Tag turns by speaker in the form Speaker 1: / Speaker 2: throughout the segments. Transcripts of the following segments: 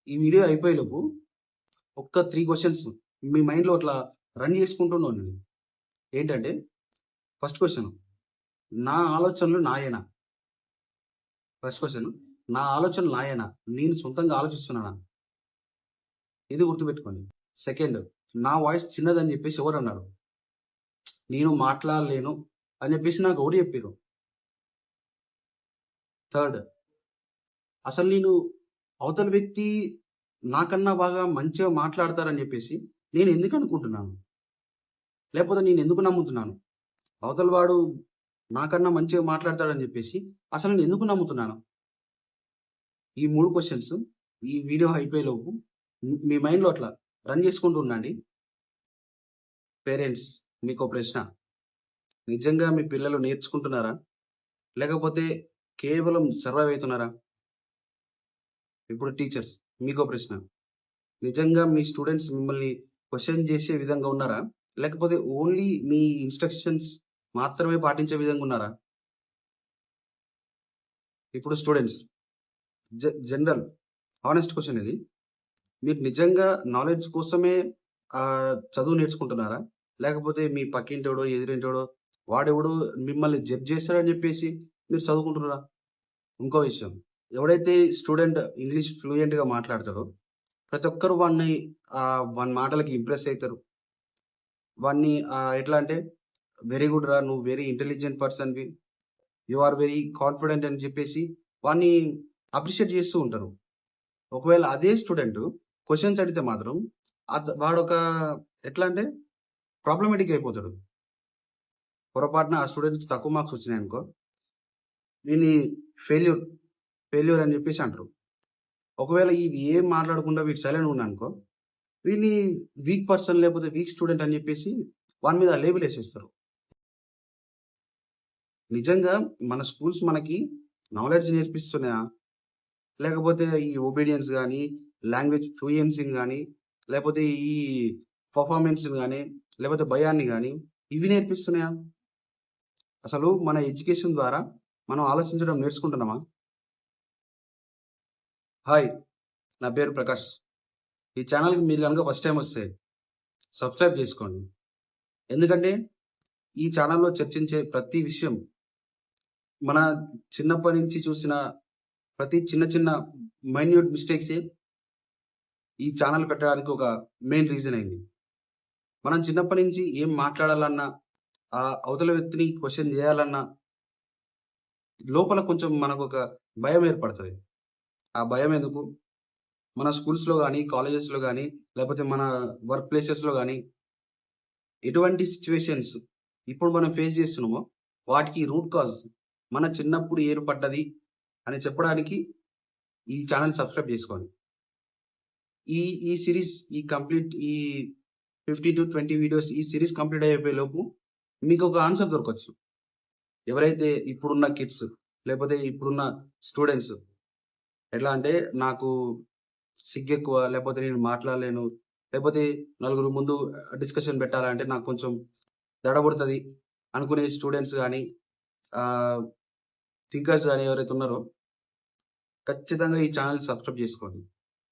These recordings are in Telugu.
Speaker 1: ఈ వీడియో అయిపోయేలోపు ఒక్క 3 క్వెషన్స్ మీ మైండ్‌లో అట్లా రన్ చేసుకుంటూ ఉండండి. ఏంటంటే ఫస్ట్ క్వెషన్, నా ఆలోచనలు నాయేనా? ఫస్ట్ క్వెషన్, నా ఆలోచనలు నాయేనా? నేను సొంతంగా ఆలోచిస్తున్నానా? ఇది గుర్తుపెట్టుకోండి. సెకండ్, నా వాయిస్ చిన్నదని చెప్పేసి ఎవరన్నారు? నేను మాట్లాడలేను అని చెప్పేసి నాకు ఎవరు చెప్పిర్రు? థర్డ్, అసలు నేను అవతల వ్యక్తి నాకన్నా బాగా మంచిగా మాట్లాడతారని చెప్పేసి నేను ఎందుకు అనుకుంటున్నాను? లేకపోతే నేను ఎందుకు నమ్ముతున్నాను? అవతల వాడు నాకన్నా మంచిగా మాట్లాడతాడని చెప్పేసి అసలు నేను ఎందుకు నమ్ముతున్నాను? ఈ 3 క్వెషన్స్ ఈ వీడియో అయిపోయేలోపు మీ మైండ్‌లో అట్లా రన్ చేసుకుంటూ ఉండండి. పేరెంట్స్, మీకో ప్రశ్న. నిజంగా మీ పిల్లలు నేర్చుకుంటున్నారా? లేకపోతే కేవలం సర్వైవ్ అవుతున్నారా? ఇప్పుడు టీచర్స్, మీకో ప్రశ్న. నిజంగా మీ స్టూడెంట్స్ మిమ్మల్ని క్వెషన్ చేసే విధంగా ఉన్నారా? లేకపోతే ఓన్లీ మీ ఇన్‌స్ట్రక్షన్స్ మాత్రమే పాటించే విధంగా ఉన్నారా? ఇప్పుడు స్టూడెంట్స్, జనరల్ హానెస్ట్ క్వెషన్ ఇది. మీరు నిజంగా నాలెడ్జ్ కోసమే చదువు నేర్చుకుంటున్నారా? లేకపోతే మీ పక్కింటోడో, ఎదురింటోడో వాడెవడో మిమ్మల్ని జడ్జ్ చేస్తాడని చెప్పేసి మీరు చదువుకుంటున్నారా? ఇంకో విషయం, ఎవడైతే స్టూడెంట్ ఇంగ్లీష్ ఫ్లూయెంట్‌గా మాట్లాడతాడో ప్రతి ఒక్కరు వాని మాటలకి ఇంప్రెస్ అయితారు. వాడిని ఎట్లా అంటే వెరీ గుడ్ రా, నువ్వు వెరీ ఇంటెలిజెంట్ పర్సన్‌వి, యూ ఆర్ వెరీ కాన్ఫిడెంట్ అని చెప్పేసి వాడిని అప్రిషియేట్ చేస్తూ ఉంటారు. ఒకవేళ అదే స్టూడెంట్ క్వెషన్స్ అడిగితే మాత్రం వాడొక ఎట్లా అంటే ప్రాబ్లమాటిక్ అయిపోతాడు. పొరపాటున ఆ స్టూడెంట్స్‌కి తక్కువ మార్క్స్ వచ్చినాయనుకో, వీడిని ఫెయిల్యూర్, ఫెయిల్యూర్ అని చెప్పేసి అంటారు. ఒకవేళ ఇది ఏం మాట్లాడకుండా వీడు సైలెంట్‌గా ఉన్నాడనుకో, వీడిని వీక్ పర్సన్ లేకపోతే వీక్ స్టూడెంట్ అని చెప్పేసి వాని మీద లేబుల్ వేసేస్తారు. నిజంగా మన స్కూల్స్ మనకి నాలెడ్జ్ నేర్పిస్తున్నాయా? లేకపోతే ఈ ఒబీడియన్స్ గానీ, లాంగ్వేజ్ ఫ్లూయెన్సీని గానీ, లేకపోతే ఈ పర్ఫార్మెన్స్‌ని గానీ, లేకపోతే భయాన్ని గానీ ఇవి నేర్పిస్తున్నాయా? అసలు మన ఎడ్యుకేషన్ ద్వారా మనం ఆలోచించడం నేర్చుకుంటున్నామా? హాయ్, నా పేరు ప్రకాష్. ఈ ఛానల్‌కి మీరు గనుక ఫస్ట్ టైమ్ వస్తే సబ్స్క్రైబ్ చేసుకోండి. ఎందుకంటే ఈ ఛానల్‌లో చర్చించే ప్రతి విషయం మన చిన్నప్పటి నుంచి చూసిన ప్రతి చిన్న చిన్న మైన్యూట్ మిస్టేక్సే ఈ ఛానల్ పెట్టడానికి ఒక మెయిన్ రీజన్ అయింది. మనం చిన్నప్పటి నుంచి ఏం మాట్లాడాలన్నా, అవతల వ్యక్తిని క్వెషన్ చేయాలన్నా లోపల కొంచెం మనకొక భయం ఏర్పడతది. ఆ భయం ఎందుకు? మన స్కూల్స్‌లో గానీ, కాలేజెస్‌లో గానీ, లేకపోతే మన వర్క్ ప్లేసెస్‌లో గానీ ఎటువంటి సిట్యుయేషన్స్ ఇప్పుడు మనం ఫేస్ చేస్తున్నామో వాటికి రూట్ కాజ్ మన చిన్నప్పుడు ఏర్పడ్డది అని చెప్పడానికి ఈ ఛానల్ సబ్స్క్రైబ్ చేసుకోండి. ఈ ఈ సిరీస్ ఈ 15-20 వీడియోస్ ఈ సిరీస్ కంప్లీట్ అయిపోయే లోపు మీకు ఒక ఆన్సర్ దొరకచ్చు. ఎవరైతే ఇప్పుడున్న కిడ్స్ లేకపోతే ఇప్పుడున్న స్టూడెంట్స్ ఎట్లా అంటే నాకు సిగ్గెక్కువ, లేకపోతే నేను మాట్లాడలేను, లేకపోతే నలుగురు ముందు డిస్కషన్ పెట్టాలంటే నాకు కొంచెం దడబుడుతది అనుకునే స్టూడెంట్స్ గానీ, థింకర్స్ గానీ ఎవరైతే ఉన్నారో ఖచ్చితంగా ఈ ఛానల్ సబ్స్క్రైబ్ చేసుకోండి.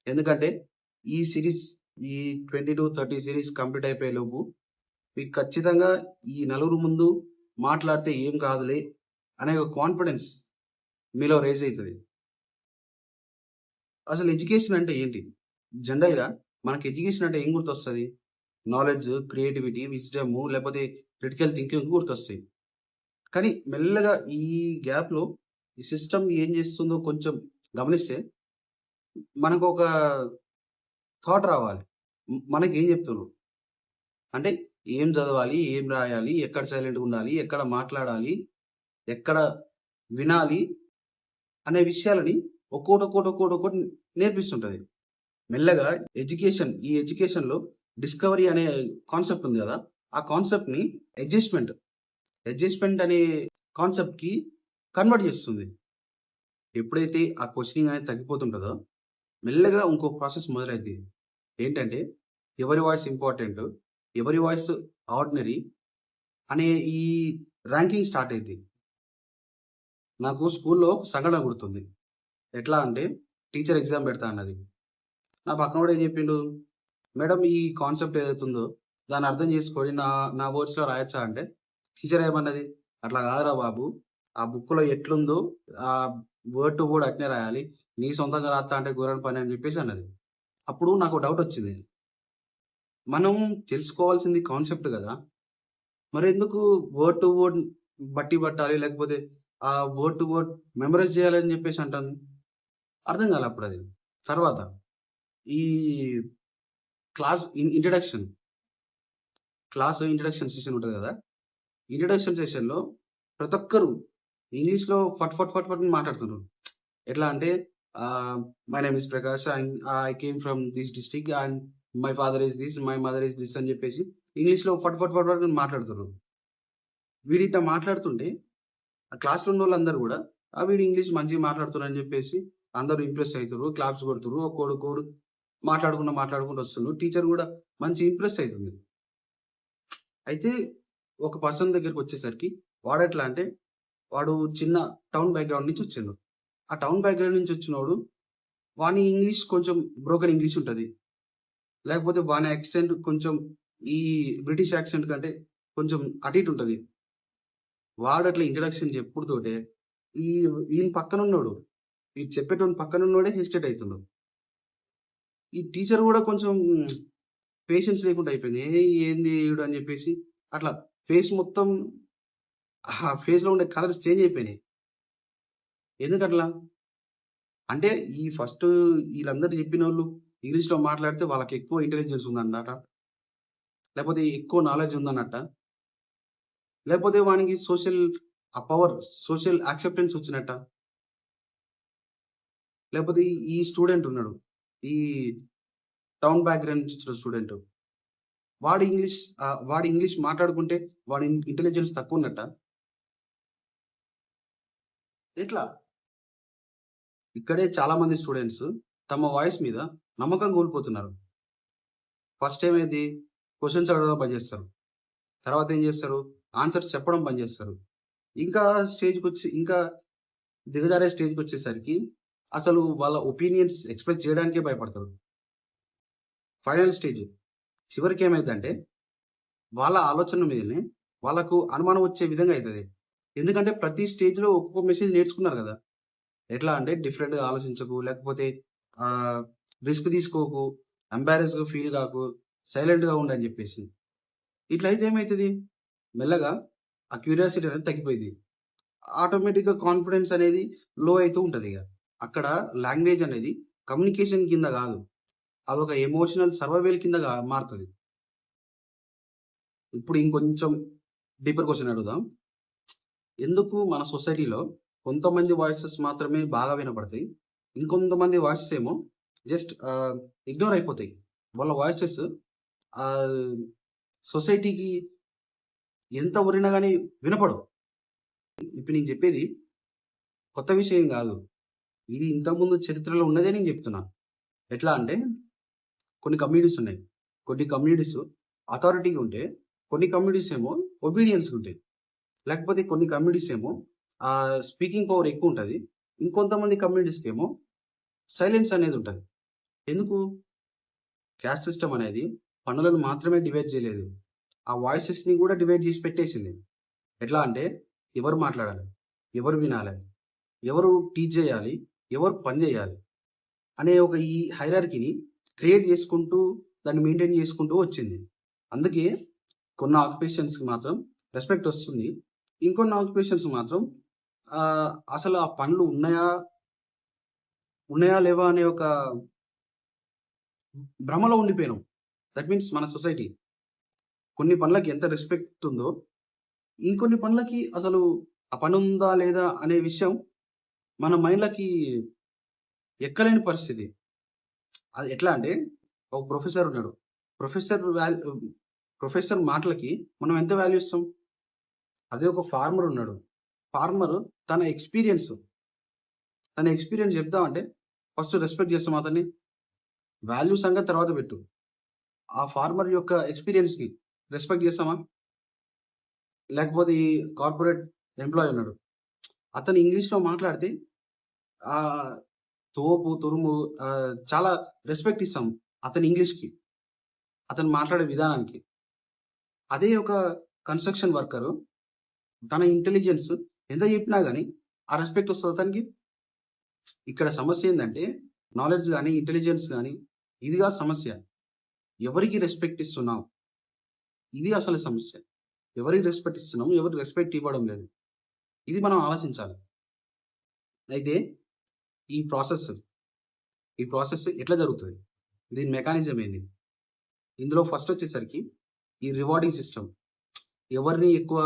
Speaker 1: ఎందుకంటే ఈ సిరీస్ ఈ 20-30 సిరీస్ కంప్లీట్ అయిపోయే లోపు మీకు ఖచ్చితంగా ఈ నలుగురు ముందు మాట్లాడితే ఏం కాదులే అనే ఒక కాన్ఫిడెన్స్ మీలో రైజ్ అవుతుంది. అసలు ఎడ్యుకేషన్ అంటే ఏంటి? జనరల్‌గా మనకి ఎడ్యుకేషన్ అంటే ఏం గుర్తొస్తది? నాలెడ్జ్, క్రియేటివిటీ, విజ్డమ్ లేకపోతే క్రిటికల్ థింకింగ్ గుర్తొస్తాయి. కానీ మెల్లగా ఈ గ్యాప్‌లో ఈ సిస్టమ్ ఏం చేస్తుందో కొంచెం గమనిస్తే మనకొక థాట్ రావాలి. మనకేం చెప్తుర్రు? అంటే ఏం చదవాలి? ఏం రాయాలి? ఎక్కడ సైలెంట్‌గా ఉండాలి? ఎక్కడ మాట్లాడాలి? ఎక్కడ వినాలి? అనే విషయాలని ఒక్కోటి నేర్పిస్తుంటది. మెల్లగా ఈ ఎడ్యుకేషన్‌లో డిస్కవరీ అనే కాన్సెప్ట్ ఉంది గదా! ఆ కాన్సెప్ట్‌ని అడ్జస్ట్‌మెంట్ అనే కాన్సెప్ట్‌కి కన్వర్ట్ చేస్తుంది. ఎప్పుడైతే ఆ క్వెషనింగ్ అనేది తగ్గిపోతుంటదో మెల్లగా ఇంకో ప్రాసెస్ మొదలైద్ది. ఏంటంటే ఎవరి వాయిస్ ఇంపార్టెంట్, ఎవరి వాయిస్ ఆర్డినరీ అనే ఈ ర్యాంకింగ్ స్టార్ట్ అయిద్ది. నాకు స్కూల్‌లో సంఘటన గుర్తుంది. ఎట్లా అంటే టీచర్ ఎగ్జామ్ పెడతా అన్నది. నా పక్కనోడు ఏం చెప్పిండు, మేడం ఈ కాన్సెప్ట్ ఏదైతుందో దాన్ని అర్థం చేసుకొని నా వర్డ్స్ లో రాయొచ్చా అంటే, టీచర్ ఏమన్నది, అట్లా కాదురా బాబు, ఆ బుక్ లో ఎట్లుందో ఆ వర్డ్ టు వర్డ్ అట్నే రాయాలి, నీ సొంతంగా రాస్తా అంటే ఘోరని పని అని చెప్పేసి అన్నది. అప్పుడు నాకు డౌట్ వచ్చింది, మనం తెలుసుకోవాల్సింది కాన్సెప్ట్ కదా, మరి ఎందుకు వర్డ్ టు వర్డ్ బట్టి పట్టాలి, లేకపోతే ఆ వర్డ్ టు వర్డ్ మెమరైజ్ చేయాలని చెప్పేసి అంటాను. అర్థం కాలే అప్పుడు అది. తర్వాత ఈ క్లాస్ ఇంట్రడక్షన్ సెషన్ ఉంటుంది కదా, ఇంట్రడక్షన్ సెషన్ లో ప్రతి ఒక్కరు ఇంగ్లీష్ లో ఫట్ ఫట్ ఫట్ ఫట్ అని మాట్లాడుతున్నారు. ఎట్లా అంటే my name is Prakash and I came from this district and my father is this, my mother is this అని చెప్పేసి ఇంగ్లీష్ లో ఫట్ ఫట్ ఫట్ ఫట్ అని మాట్లాడుతున్నారు. వీడిట మాట్లాడుతుంటే ఆ క్లాస్ లో ఉన్న వాళ్ళందరూ కూడా వీడు ఇంగ్లీష్ మంచిగా మాట్లాడుతున్నారు అని చెప్పేసి అందరూ ఇంప్రెస్ అవుతారు, క్లాప్స్ కొడుతున్నారు, ఒక్కోడు మాట్లాడుకుంటూ వస్తున్నారు. టీచర్ కూడా మంచి ఇంప్రెస్ అవుతుంది. అయితే ఒక పర్సన్ దగ్గరికి వచ్చేసరికి వాడు ఎట్లా అంటే, వాడు చిన్న టౌన్ బ్యాక్గ్రౌండ్ నుంచి వచ్చిండు. ఆ టౌన్ బ్యాక్గ్రౌండ్ నుంచి వచ్చినోడు వాని ఇంగ్లీష్ కొంచెం బ్రోకెన్ ఇంగ్లీష్ ఉంటుంది, లేకపోతే వాని యాక్సెంట్ కొంచెం ఈ బ్రిటిష్ యాక్సెంట్ కంటే కొంచెం అటు ఇటు ఉంటుంది. వాడు అట్లా ఇంట్రడక్షన్ చెప్పుడుతోటే ఈయన పక్కన ఉన్నాడు, ఈ చెప్పేటోని పక్కన ఉన్నోడే హెసిటేట్ అవుతున్నాడు. ఈ టీచర్ కూడా కొంచెం పేషెన్స్ లేకుండా అయిపోయింది. ఏంది ఈడు అని చెప్పేసి అట్లా ఫేస్ మొత్తం ఆ ఫేస్ లో ఉండే కలర్స్ చేంజ్ అయిపోయినాయి. ఎందుకట్లా అంటే ఈ ఫస్ట్ వీళ్ళందరూ చెప్పిన వాళ్ళు ఇంగ్లీష్ లో మాట్లాడితే వాళ్ళకి ఎక్కువ ఇంటెలిజెన్స్ ఉందన్నట, లేకపోతే ఎక్కువ నాలెడ్జ్ ఉందన్నట్ట, లేకపోతే వానికి సోషల్ యాక్సెప్టెన్స్ వచ్చినట్ట, లేకపోతే ఈ స్టూడెంట్ ఉన్నాడు, ఈ టౌన్ బ్యాక్గ్రౌండ్ నుంచి వచ్చిన స్టూడెంట్, వాడి ఇంగ్లీష్ మాట్లాడుకుంటే వాడి ఇంటెలిజెన్స్ తక్కువ ఉన్నట్ట. ఎట్లా ఇక్కడే చాలా మంది స్టూడెంట్స్ తమ వాయిస్ మీద నమ్మకం కోల్పోతున్నారు. ఫస్ట్ ఏమైంది, క్వశ్చన్స్ అడగడం పనిచేస్తారు, తర్వాత ఏం చేస్తారు, ఆన్సర్స్ చెప్పడం పనిచేస్తారు. ఇంకా దిగజారే స్టేజ్కి వచ్చేసరికి అసలు వాళ్ళ ఒపీనియన్స్ ఎక్స్ప్రెస్ చేయడానికే భయపడతారు. ఫైనల్ స్టేజ్ చివరికి ఏమైందంటే వాళ్ళ ఆలోచన మీదనే వాళ్ళకు అనుమానం వచ్చే విధంగా అవుతుంది. ఎందుకంటే ప్రతి స్టేజ్ లో ఒక్కొక్క మెసేజ్ నేర్చుకున్నారు కదా. ఎట్లా అంటే డిఫరెంట్ గా ఆలోచించకు, లేకపోతే రిస్క్ తీసుకోకు, ఎంబారెస్ గా ఫీల్ కాకు, సైలెంట్ గా ఉండని చెప్పేసి. ఇట్లా అయితే ఏమవుతుంది, మెల్లగా ఆ క్యూరియాసిటీ అనేది తగ్గిపోయింది, ఆటోమేటిక్ గా కాన్ఫిడెన్స్ అనేది లో అవుతూ ఉంటది. ఇక అక్కడ లాంగ్వేజ్ అనేది కమ్యూనికేషన్ కింద కాదు, అదొక ఎమోషనల్ సర్వైవల్ కింద మారుతుంది. ఇప్పుడు ఇంకొంచెం డీపర్ క్వశ్చన్ అడుగుదాం, ఎందుకు మన సొసైటీలో కొంతమంది వాయిసెస్ మాత్రమే బాగా వినపడతాయి, ఇంకొంతమంది వాయిసెస్ ఏమో జస్ట్ ఇగ్నోర్ అయిపోతాయి. వాళ్ళ వాయిసెస్ సొసైటీకి ఎంత ఊరినా కానీ వినపడవు. ఇప్పుడు నేను చెప్పేది కొత్త విషయం కాదు, ఇది ఇంతకుముందు చరిత్రలో ఉన్నదే నేను చెప్తున్నా. ఎట్లా అంటే కొన్ని కమ్యూనిటీస్ ఉన్నాయి, కొన్ని కమ్యూనిటీస్ అథారిటీగా ఉంటే కొన్ని కమ్యూనిటీస్ ఏమో ఒబీడియన్స్ ఉంటాయి, లేకపోతే కొన్ని కమ్యూనిటీస్ ఏమో స్పీకింగ్ పవర్ ఎక్కువ ఉంటుంది, ఇంకొంతమంది కమ్యూనిటీస్కి ఏమో సైలెన్స్ అనేది ఉంటుంది. ఎందుకు, క్యాస్ట్ సిస్టమ్ అనేది పనులను మాత్రమే డివైడ్ చేయలేదు, ఆ వాయిసెస్ ని కూడా డివైడ్ చేసి పెట్టేసింది. ఎట్లా అంటే ఎవరు మాట్లాడాలి, ఎవరు వినాలి, ఎవరు టీచ్ చేయాలి, ఎవరు పని చేయాలి అనే ఒక ఈ హైరార్కీని క్రియేట్ చేసుకుంటూ దాన్ని మెయింటైన్ చేసుకుంటూ వచ్చింది. అందుకే కొన్ని ఆక్యుపేషన్స్ మాత్రం రెస్పెక్ట్ వస్తుంది, ఇంకొన్ని ఆక్యుపేషన్స్ మాత్రం అసలు ఆ పనులు ఉన్నాయా లేవా అనే ఒక భ్రమలో ఉండిపోయినాం. దట్ మీన్స్ మన సొసైటీ కొన్ని పనులకి ఎంత రెస్పెక్ట్ ఉందో, ఇంకొన్ని పనులకి అసలు ఆ పని ఉందా లేదా అనే విషయం మన మైండ్లకి ఎక్కలేని పరిస్థితి. అది ఎట్లా అంటే ఒక ప్రొఫెసర్ ఉన్నాడు, ప్రొఫెసర్ మాటలకి మనం ఎంత వాల్యూ ఇస్తాం. అదే ఒక ఫార్మర్ ఉన్నాడు, ఫార్మర్ తన ఎక్స్పీరియన్స్ చెప్తామంటే ఫస్ట్ రెస్పెక్ట్ చేస్తాం అతన్ని, వాల్యూ సంగతి తర్వాత పెట్టు. ఆ ఫార్మర్ యొక్క ఎక్స్పీరియన్స్ కి రెస్పెక్ట్ చేస్తామా? లేకపోతే ఈ కార్పొరేట్ ఎంప్లాయీ ఉన్నాడు, అతను ఇంగ్లీష్ లో మాట్లాడితే తోపు, తురుము చాలా రెస్పెక్ట్ ఇస్తాం అతని ఇంగ్లీష్‌కి, అతను మాట్లాడే విధానానికి. అదే ఒక కన్‌స్ట్రక్షన్ వర్కరు తన ఇంటెలిజెన్స్ ఎంత చెప్పినా గాని ఆ రెస్పెక్ట్ వస్తదా అతనికి? ఇక్కడ సమస్య ఏందంటే నాలెడ్జ్ గాని, ఇంటెలిజెన్స్ గాని ఇది కాదు సమస్య. ఎవరికి రెస్పెక్ట్ ఇస్తున్నాం? ఇది అసలు సమస్య. ఎవరికి రెస్పెక్ట్ ఇస్తున్నాం? ఎవరికి రెస్పెక్ట్ ఇవ్వడం లేదు. ఇది మనం ఆలోచించాలి. అయితే ఈ ప్రాసెస్ ఎట్లా జరుగుతది? దీని మెకానిజం ఏంది? ఇందులో ఫస్ట్ వచ్చేసరికి ఈ రివార్డింగ్ సిస్టమ్. ఎవరిని ఎక్కువ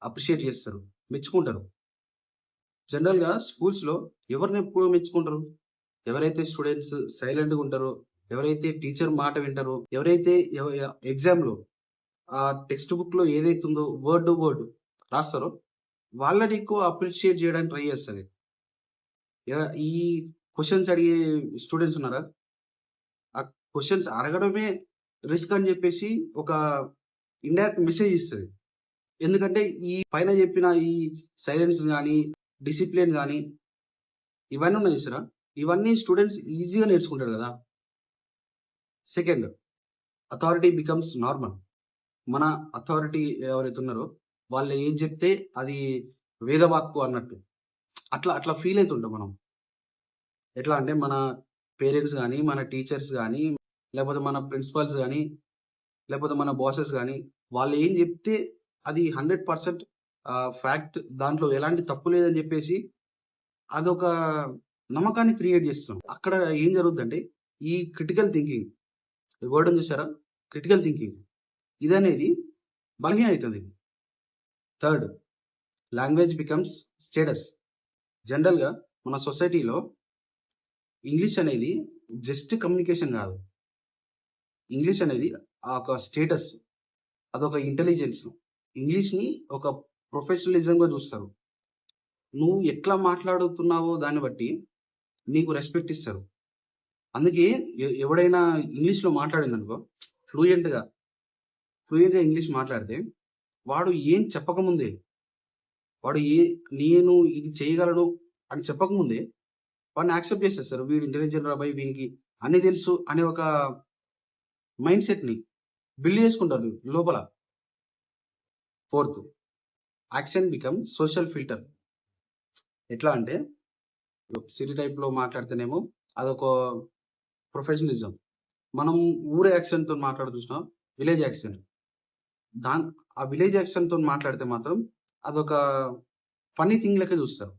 Speaker 1: అప్రిషియేట్ చేస్తారు, మెచ్చుకుంటారు. జనరల్‌గా స్కూల్స్‌లో ఎవరిని ఎక్కువ మెచ్చుకుంటారు? ఎవరైతే స్టూడెంట్స్ సైలెంట్‌గా ఉంటారో, ఎవరైతే టీచర్ మాట వింటారో, ఎవరైతే ఎగ్జామ్‌లో ఆ టెక్స్ట్ బుక్‌లో ఏదైతే ఉందో వర్డ్ టు వర్డ్ రాస్తారో వాళ్ళని ఎక్కువ అప్రిషియేట్ చేయడానికి ట్రై చేస్తది. ఈ క్వెషన్స్ అడిగే స్టూడెంట్స్ ఉన్నారా? ఆ క్వెషన్స్ అడగడమే రిస్క్ అని చెప్పేసి ఒక ఇండైరెక్ట్ మెసేజ్ ఇస్తది. ఎందుకంటే ఈ పైన చెప్పిన ఈ సైలెన్స్ గాని, డిసిప్లిన్ గాని ఇవన్నీ ఉన్నాయి చూసారా? ఇవన్నీ స్టూడెంట్స్ ఈజీగా నేర్చుకుంటారు కదా! Second, authority becomes normal. మన అథారిటీ ఎవరైతే ఉన్నారో వాళ్ళు ఏం చెప్తే అది వేదవాక్కు అన్నట్టు. అట్లా ఫీల్ అవుతుంటాం మనం. ఎట్లా అంటే మన పేరెంట్స్ గాని, మన టీచర్స్ గాని, లేకపోతే మన ప్రిన్సిపల్స్ గాని, లేకపోతే మన బాసెస్ గాని వాళ్ళు ఏం చెప్తే అది 100% ఫ్యాక్ట్, దాంట్లో ఎలాంటి తప్పు లేదని చెప్పేసి అదొక నమ్మకాన్ని క్రియేట్ చేస్తాం. అక్కడ ఏం జరుగుద్దంటే ఈ క్రిటికల్ థింకింగ్, ఈ వర్డ్ ఉంది చూసారా? క్రిటికల్ థింకింగ్ ఇదనేది బలహీన అవుతుంది. Third, language becomes status. జనరల్‌గా మన సొసైటీలో ఇంగ్లీష్ అనేది జస్ట్ కమ్యూనికేషన్ కాదు. ఇంగ్లీష్ అనేది ఒక స్టేటస్, అదొక ఇంటెలిజెన్స్. ఇంగ్లీష్‌ని ఒక ప్రొఫెషనలిజంగా చూస్తారు. నువ్వు ఎట్లా మాట్లాడుతున్నావో దాన్ని బట్టి నీకు రెస్పెక్ట్ ఇస్తారు. అందుకే ఎవడైనా ఇంగ్లీష్‌లో మాట్లాడిండనుకో ఫ్లూయెంట్‌గా ఇంగ్లీష్ మాట్లాడితే వాడు ఏం చెప్పకముందే, వాడు నేను ఇది చేయగలను అని చెప్పకముందే వాడిని యాక్సెప్ట్ చేసేస్తారు. వీడు ఇంటెలిజెంట్ రాబాయ్, వీనికి అన్ని తెలుసు అనే ఒక మైండ్ సెట్‌ని బిల్డ్ చేసుకుంటారు లోపల. Fourth, accent become social filter. ఎట్లా అంటే సిటీ టైప్‌లో మాట్లాడితేనేమో అదొక ప్రొఫెషనలిజం. మనం ఊరు యాక్సెంట్‌తో చూసినాం, విలేజ్ యాక్సెంట్. ఆ విలేజ్ యాక్సెంట్‌తో మాట్లాడితే మాత్రం అదొక ఫన్నీ థింగ్ లెక్క చూస్తారు.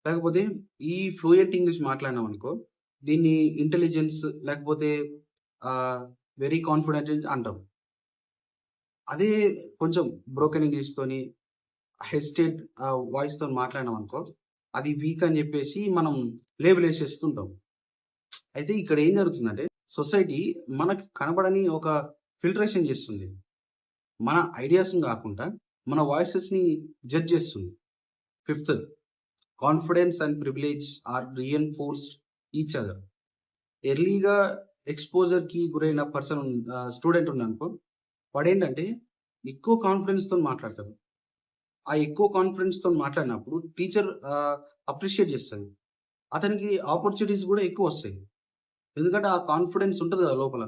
Speaker 1: లేకపోతే ఈ ఫ్లూయెంట్ ఇంగ్లీష్ మాట్లాడినాం అనుకో దీన్ని ఇంటెలిజెన్స్ లేకపోతే వెరీ కాన్ఫిడెంట్ అంటాం. అదే కొంచెం బ్రోకెన్ ఇంగ్లీష్ తోని హెసిటేట్ వాయిస్ తో మాట్లాడినాం అనుకో అది వీక్ అని చెప్పేసి మనం లేబుల్ వేసేస్తుంటాం. అయితే ఇక్కడ ఏం జరుగుతుందంటే సొసైటీ మనకు కనబడని ఒక ఫిల్టరేషన్ చేస్తుంది. మన ఐడియాస్ కాకుండా మన వాయిసెస్ ని జడ్జ్ చేస్తుంది. Fifth, confidence and privilege are reinforced each other. ఎర్లీగా ఎక్స్పోజర్ కి గురైన స్టూడెంట్ ఉన్నానుకో వాడు ఏంటంటే ఎక్కువ కాన్ఫిడెన్స్ తో మాట్లాడతాడు. ఆ ఎక్కువ కాన్ఫిడెన్స్ తో మాట్లాడినప్పుడు టీచర్ అప్రిషియేట్ చేస్తుంది. అతనికి ఆపర్చునిటీస్ కూడా ఎక్కువ వస్తాయి. ఎందుకంటే ఆ కాన్ఫిడెన్స్ ఉంటుంది కదా లోపల.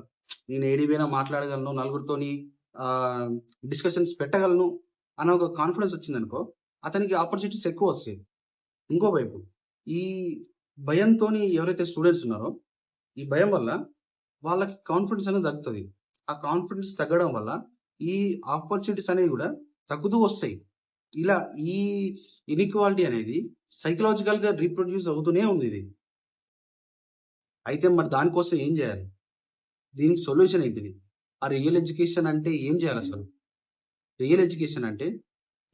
Speaker 1: నేను ఏడిపోయినా మాట్లాడగలను, నలుగురితోని డిస్కషన్స్ పెట్టగలను అన్న ఒక కాన్ఫిడెన్స్ వచ్చిందనుకో అతనికి ఆపర్చునిటీస్ ఎక్కువ వస్తాయి. ఇంకోవైపు ఈ భయంతో ఎవరైతే స్టూడెంట్స్ ఉన్నారో ఈ భయం వల్ల వాళ్ళకి కాన్ఫిడెన్స్ అనేది తగ్గుతుంది. ఆ కాన్ఫిడెన్స్ తగ్గడం వల్ల ఈ ఆపర్చునిటీస్ అనేవి కూడా తగ్గుతూ వస్తాయి. ఇలా ఈ ఇన్ఈక్వాలిటీ అనేది సైకలాజికల్ గా రీప్రొడ్యూస్ అవుతూనే ఉంది ఇది. అయితే మరి దానికోసం ఏం చేయాలి? దీనికి సొల్యూషన్ ఏంటిది? ఆ రియల్ ఎడ్యుకేషన్ అంటే ఏం చేయాలి అసలు? రియల్ ఎడ్యుకేషన్ అంటే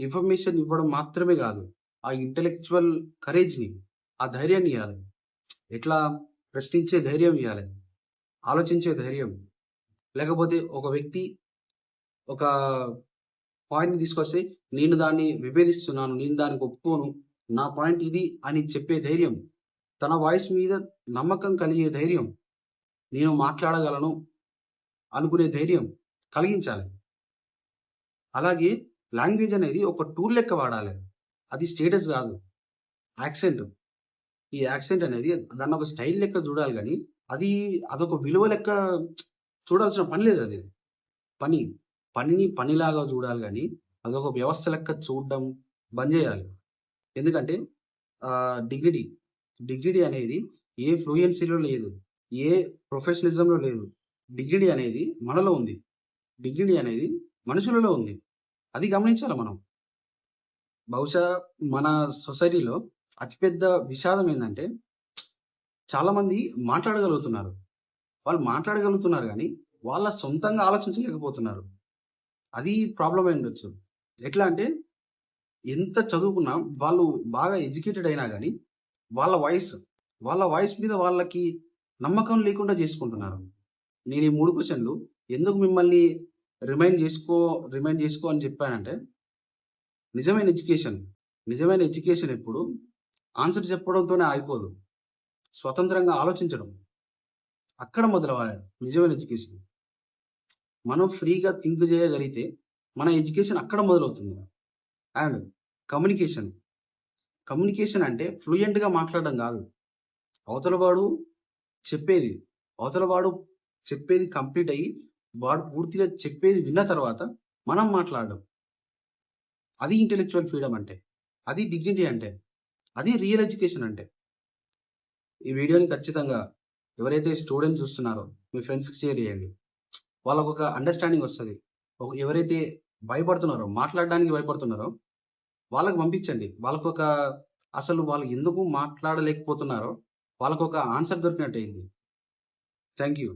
Speaker 1: ఇన్ఫర్మేషన్ ఇవ్వడం మాత్రమే కాదు, ఆ ఇంటెలెక్చువల్ కరేజ్ ని, ఆ ధైర్యాన్ని ఇవ్వాలి. ఎట్లా? ప్రశ్నించే ధైర్యం ఇవ్వాలి, ఆలోచించే ధైర్యం. లేకపోతే ఒక వ్యక్తి ఒక పాయింట్ తీసుకొస్తే నేను దాన్ని విభేదిస్తున్నాను, నేను దానికి ఒప్పుకోను, నా పాయింట్ ఇది అని చెప్పే ధైర్యం, తన వాయిస్ మీద నమ్మకం కలిగే ధైర్యం, నేను మాట్లాడగలను అనుకునే ధైర్యం కలిగించాలి. అలాగే లాంగ్వేజ్ అనేది ఒక టూల్ లెక్క వాడాలి. అది స్టేటస్ కాదు, యాక్సెంట్. ఈ యాక్సెంట్ అనేది దాన్ని ఒక స్టైల్ లెక్క చూడాలి కానీ అదొక విలువ లెక్క చూడాల్సిన పని లేదు. అది పనిని పనిలాగా చూడాలి కానీ అదొక వ్యవస్థ లెక్క చూడడం బంద్ చేయాలి. ఎందుకంటే డిగ్నిటీ అనేది ఏ ఫ్లూయెన్సీలో లేదు, ఏ ప్రొఫెషనలిజంలో లేదు. డిగ్నిటీ అనేది మనలో ఉంది, డిగ్నిటీ అనేది మనుషులలో ఉంది. అది గమనించాలి మనం. బహుశా మన సొసైటీలో అతిపెద్ద విషాదం ఏంటంటే చాలా మంది మాట్లాడగలుగుతున్నారు, వాళ్ళు మాట్లాడగలుగుతున్నారు కానీ వాళ్ళ సొంతంగా ఆలోచించలేకపోతున్నారు. అది ప్రాబ్లం అయి ఉండొచ్చు. ఎట్లా అంటే ఎంత చదువుకున్నా వాళ్ళు బాగా ఎడ్యుకేటెడ్ అయినా కానీ వాళ్ళ వాయిస్ మీద వాళ్ళకి నమ్మకం లేకుండా చేసుకుంటున్నారు. నేను ఈ 3 క్వశ్చన్లు ఎందుకు మిమ్మల్ని రిమైండ్ చేసుకో అని చెప్పానంటే, నిజమైన ఎడ్యుకేషన్ ఎప్పుడు ఆన్సర్ చెప్పడంతోనే ఆగిపోదు. స్వతంత్రంగా ఆలోచించడం అక్కడ మొదలవ్వాలి నిజమైన ఎడ్యుకేషన్. మనం ఫ్రీగా థింక్ చేయగలిగితే మన ఎడ్యుకేషన్ అక్కడ మొదలవుతుంది. అండ్ కమ్యూనికేషన్ అంటే ఫ్లూయెంట్గా మాట్లాడడం కాదు. అవతల వాడు చెప్పేది కంప్లీట్ అయ్యి వాడు పూర్తిగా చెప్పేది విన్న తర్వాత మనం మాట్లాడడం. అది ఇంటెలెక్చువల్ ఫ్రీడమ్ అంటే, అది డిగ్నిటీ అంటే, అది రియల్ ఎడ్యుకేషన్ అంటే. ఈ వీడియోని ఖచ్చితంగా ఎవరైతే స్టూడెంట్స్ చూస్తున్నారో మీ ఫ్రెండ్స్కి షేర్ చేయండి. వాళ్ళకు ఒక అండర్స్టాండింగ్ వస్తుంది. ఎవరైతే మాట్లాడడానికి భయపడుతున్నారో వాళ్ళకు పంపించండి. అసలు వాళ్ళు ఎందుకు మాట్లాడలేకపోతున్నారో వాళ్ళకు ఒక ఆన్సర్ దొరికినట్టు అయింది. Thank you.